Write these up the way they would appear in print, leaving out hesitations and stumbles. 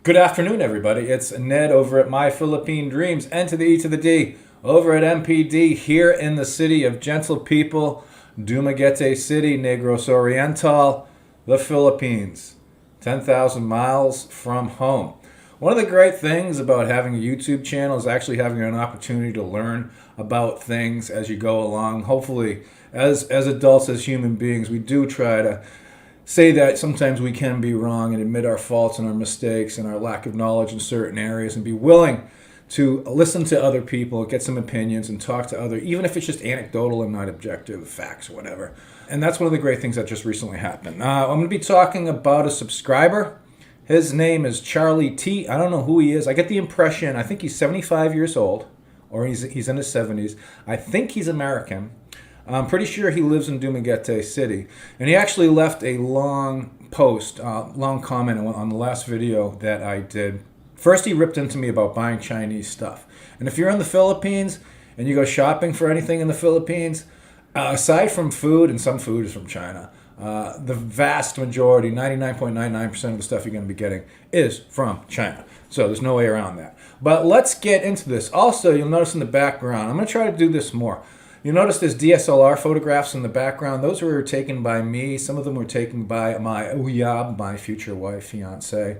Good afternoon, everybody. It's Ned over at My Philippine Dreams, N to the E to the D, over at MPD here in the city of gentle people, Dumaguete City, Negros Oriental, the Philippines, 10,000 miles from home. One of the great things about having a YouTube channel is actually having an opportunity to learn about things as you go along. Hopefully, as adults, as human beings, we do try to say that sometimes we can be wrong and admit our faults and our mistakes and our lack of knowledge in certain areas and be willing to listen to other people, get some opinions, and talk to other, even if it's just anecdotal and not objective facts or whatever. And that's one of the great things that just recently happened. I'm going to be talking about a subscriber. His name is Charlie T. I don't know who he is. I get the impression, I think he's 75 years old, or he's in his 70s. I think he's American. I'm pretty sure he lives in Dumaguete City. And he actually left a long post, long comment on the last video that I did. First, he ripped into me about buying Chinese stuff. And if you're in the Philippines and you go shopping for anything in the Philippines, aside from food, and some food is from China, the vast majority, 99.99% of the stuff you're going to be getting is from China. So there's no way around that. But let's get into this. Also, you'll notice in the background, I'm going to try to do this more. You'll notice there's DSLR photographs in the background. Those were taken by me. Some of them were taken by my uyab, my future wife, fiance.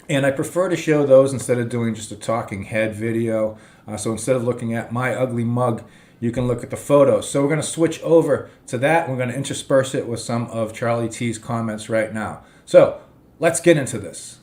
And I prefer to show those instead of doing just a talking head video. So instead of looking at my ugly mug, you can look at the photos. So we're going to switch over to that. We're going to intersperse it with some of Charlie T's comments right now. So let's get into this.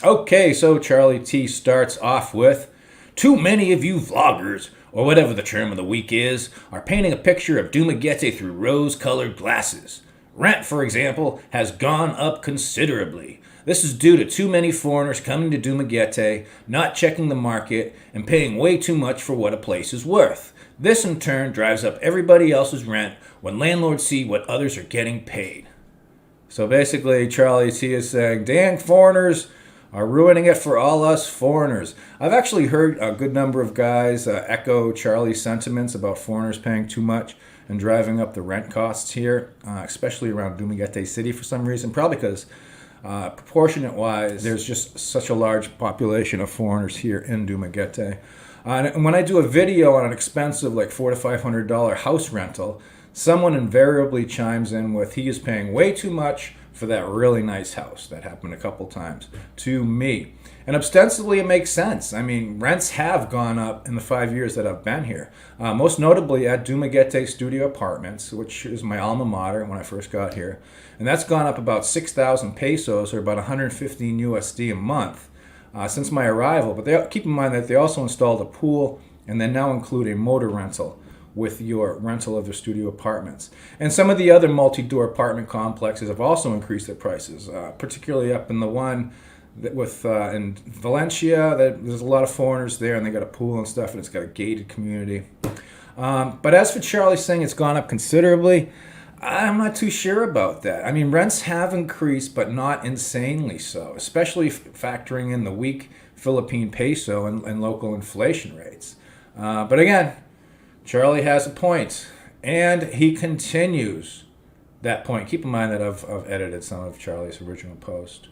Okay, so Charlie T starts off with, "Too many of you vloggers, or whatever the term of the week is, are painting a picture of Dumaguete through rose-colored glasses. Rent, for example, has gone up considerably. This is due to too many foreigners coming to Dumaguete, not checking the market, and paying way too much for what a place is worth. This, in turn, drives up everybody else's rent when landlords see what others are getting paid." So basically, Charlie T is saying, dang foreigners are ruining it for all us foreigners. I've actually heard a good number of guys echo Charlie's sentiments about foreigners paying too much and driving up the rent costs here, especially around Dumaguete City for some reason, probably because proportionate-wise, there's just such a large population of foreigners here in Dumaguete. And when I do a video on an expensive, like $400 to $500 house rental, someone invariably chimes in with, he is paying way too much for that really nice house. That happened a couple times to me. And ostensibly, it makes sense. I mean, rents have gone up in the 5 years that I've been here. Most notably at Dumaguete Studio Apartments, which is my alma mater when I first got here. And that's gone up about 6,000 pesos, or about 115 USD a month, since my arrival. But keep in mind that they also installed a pool and then now include a motor rental with your rental of their studio apartments. And some of the other multi-door apartment complexes have also increased their prices, particularly up in the one in Valencia. There's a lot of foreigners there, and they got a pool and stuff, and it's got a gated community. But as for Charlie saying it's gone up considerably, I'm not too sure about that. I mean, rents have increased, but not insanely so, especially factoring in the weak Philippine peso and local inflation rates. But again, Charlie has a point, and he continues that point. Keep in mind that I've edited some of Charlie's original post.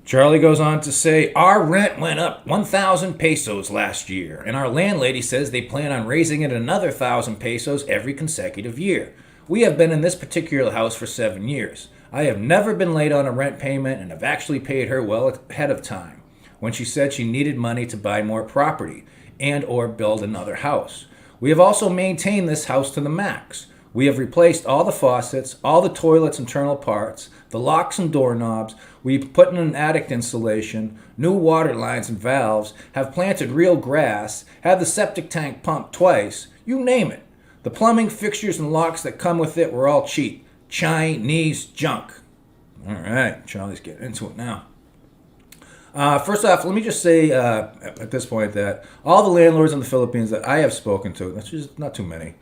Charlie goes on to say, "Our rent went up 1,000 pesos last year, and our landlady says they plan on raising it another 1,000 pesos every consecutive year. We have been in this particular house for 7 years. I have never been late on a rent payment and have actually paid her well ahead of time when she said she needed money to buy more property and or build another house. We have also maintained this house to the max. We have replaced all the faucets, all the toilets' internal parts, the locks and doorknobs. We've put in an attic insulation, new water lines and valves, have planted real grass, had the septic tank pumped twice, you name it. The plumbing fixtures and locks that come with it were all cheap. Chinese junk." All right, Charlie's getting into it now. First off, let me just say at this point that all the landlords in the Philippines that I have spoken to, that's just not too many,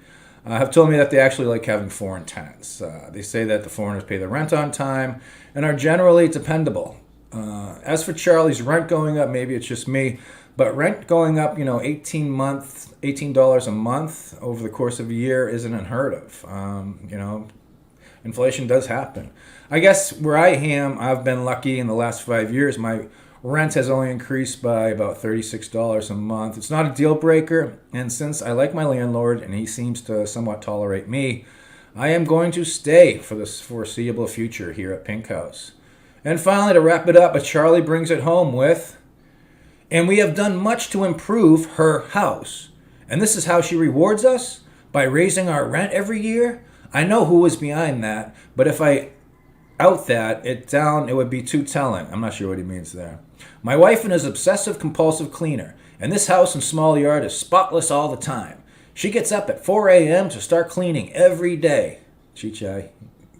have told me that they actually like having foreign tenants. They say that the foreigners pay their rent on time and are generally dependable. As for Charlie's rent going up, maybe it's just me, but rent going up, $18 a month over the course of a year isn't unheard of. Inflation does happen. I guess where I am, I've been lucky in the last 5 years. My Rent has only increased by about $36 a month. It's not a deal breaker, and since I like my landlord and he seems to somewhat tolerate me, I am going to stay for the foreseeable future here at Pink House. And finally, to wrap it up, Charlie brings it home with, and we have done much to improve her house. And this is how she rewards us? By raising our rent every year? I know who was behind that, but if I out that it down, it would be too telling. I'm not sure what he means there. My wife and his obsessive compulsive cleaner, and this house and small yard is spotless all the time. She gets up at 4 a.m. to start cleaning every day. Chichai,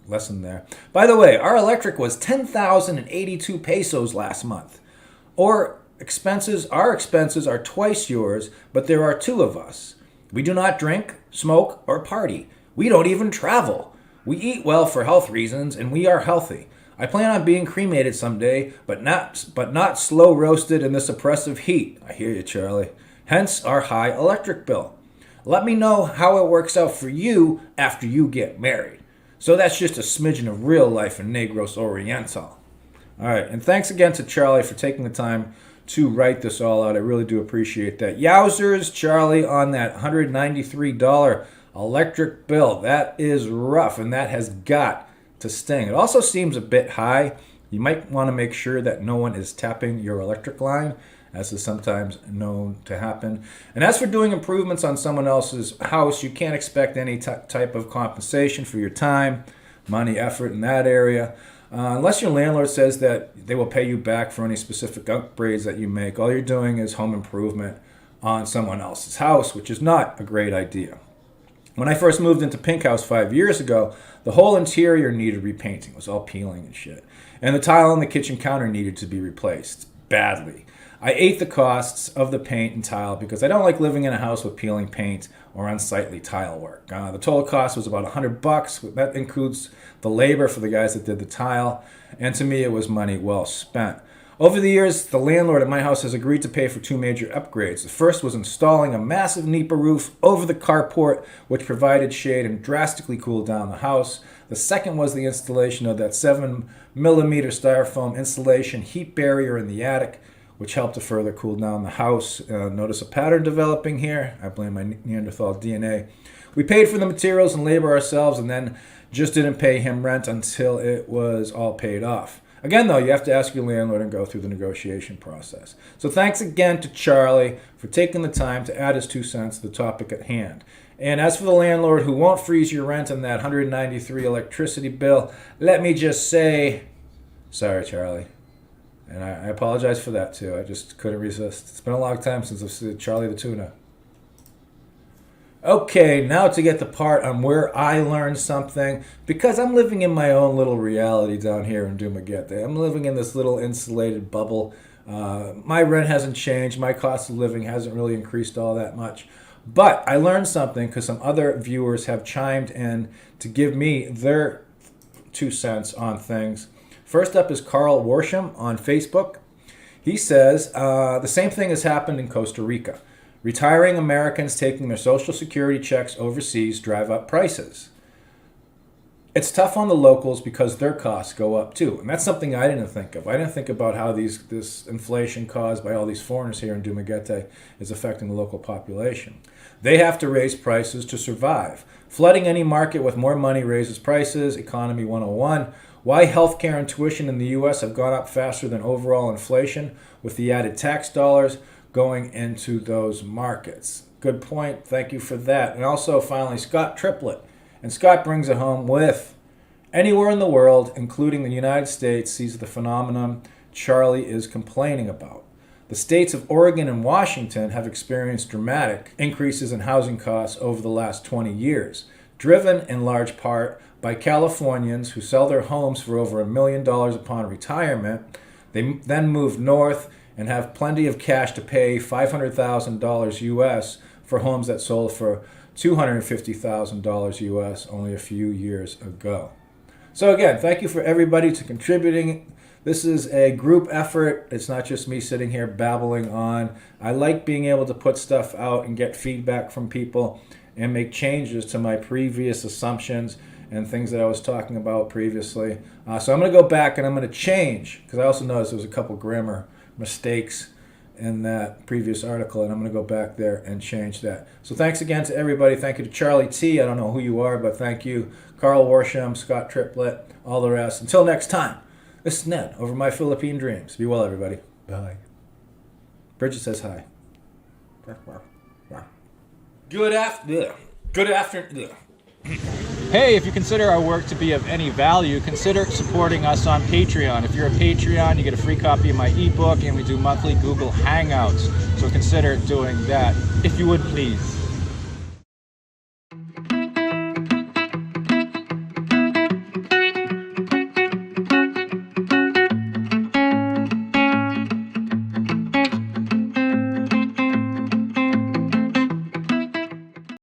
lesson there. By the way, our electric was 10,082 pesos last month. Our expenses are twice yours, but there are two of us. We do not drink, smoke, or party. We don't even travel. We eat well for health reasons, and we are healthy. I plan on being cremated someday, but not slow roasted in this oppressive heat. I hear you, Charlie. Hence our high electric bill. Let me know how it works out for you after you get married. So that's just a smidgen of real life in Negros Oriental. All right, and thanks again to Charlie for taking the time to write this all out. I really do appreciate that. Yowzers, Charlie, on that $193 electric bill. That is rough, and that has got to sting. It also seems a bit high. You might want to make sure that no one is tapping your electric line, as is sometimes known to happen. And as for doing improvements on someone else's house, you can't expect any type of compensation for your time, money, effort in that area. Unless your landlord says that they will pay you back for any specific upgrades that you make, all you're doing is home improvement on someone else's house, which is not a great idea. When I first moved into Pink House 5 years ago, the whole interior needed repainting. It was all peeling and shit. And the tile on the kitchen counter needed to be replaced badly. I ate the costs of the paint and tile because I don't like living in a house with peeling paint or unsightly tile work. The total cost was about $100. That includes the labor for the guys that did the tile. And to me, it was money well spent. Over the years, the landlord at my house has agreed to pay for two major upgrades. The first was installing a massive NEPA roof over the carport, which provided shade and drastically cooled down the house. The second was the installation of that 7mm styrofoam insulation heat barrier in the attic, which helped to further cool down the house. Notice a pattern developing here. I blame my Neanderthal DNA. We paid for the materials and labor ourselves and then just didn't pay him rent until it was all paid off. Again, though, you have to ask your landlord and go through the negotiation process. So thanks again to Charlie for taking the time to add his 2 cents to the topic at hand. And as for the landlord who won't freeze your rent on that $193 electricity bill, let me just say, sorry, Charlie. And I apologize for that, too. I just couldn't resist. It's been a long time since I've seen Charlie the Tuna. Okay, now to get the part on where I learned something, because I'm living in my own little reality down here in Dumaguete. I'm living in this little insulated bubble. My rent hasn't changed. My cost of living hasn't really increased all that much. But I learned something because some other viewers have chimed in to give me their 2 cents on things. First up is Carl Worsham on Facebook. He says, the same thing has happened in Costa Rica. Retiring Americans taking their Social Security checks overseas drive up prices. It's tough on the locals because their costs go up too. And that's something I didn't think of. I didn't think about how this inflation caused by all these foreigners here in Dumaguete is affecting the local population. They have to raise prices to survive. Flooding any market with more money raises prices. Economy 101. Why healthcare and tuition in the U.S. have gone up faster than overall inflation with the added tax dollars going into those markets. Good point. Thank you for that. And also, finally, Scott Triplett. And Scott brings it home with anywhere in the world, including the United States, sees the phenomenon Charlie is complaining about. The states of Oregon and Washington have experienced dramatic increases in housing costs over the last 20 years, driven in large part by Californians who sell their homes for over $1 million upon retirement. They then move north and have plenty of cash to pay $500,000 US for homes that sold for $250,000 US only a few years ago. So again, thank you for everybody to contributing. This is a group effort. It's not just me sitting here babbling on. I like being able to put stuff out and get feedback from people and make changes to my previous assumptions and things that I was talking about previously. So I'm going to go back and I'm going to change, because I also noticed there was a couple grammar mistakes in that previous article, and I'm going to go back there and change that. So thanks again to everybody. Thank you to Charlie T. I don't know who you are, but thank you. Carl Warsham, Scott Triplett, all the rest. Until next time, this is Ned over My Philippine Dreams. Be well, everybody. Bye. Bridget says hi. Good afternoon. Hey, if you consider our work to be of any value, consider supporting us on Patreon. If you're a Patreon, you get a free copy of my ebook, and we do monthly Google Hangouts. So consider doing that, if you would please.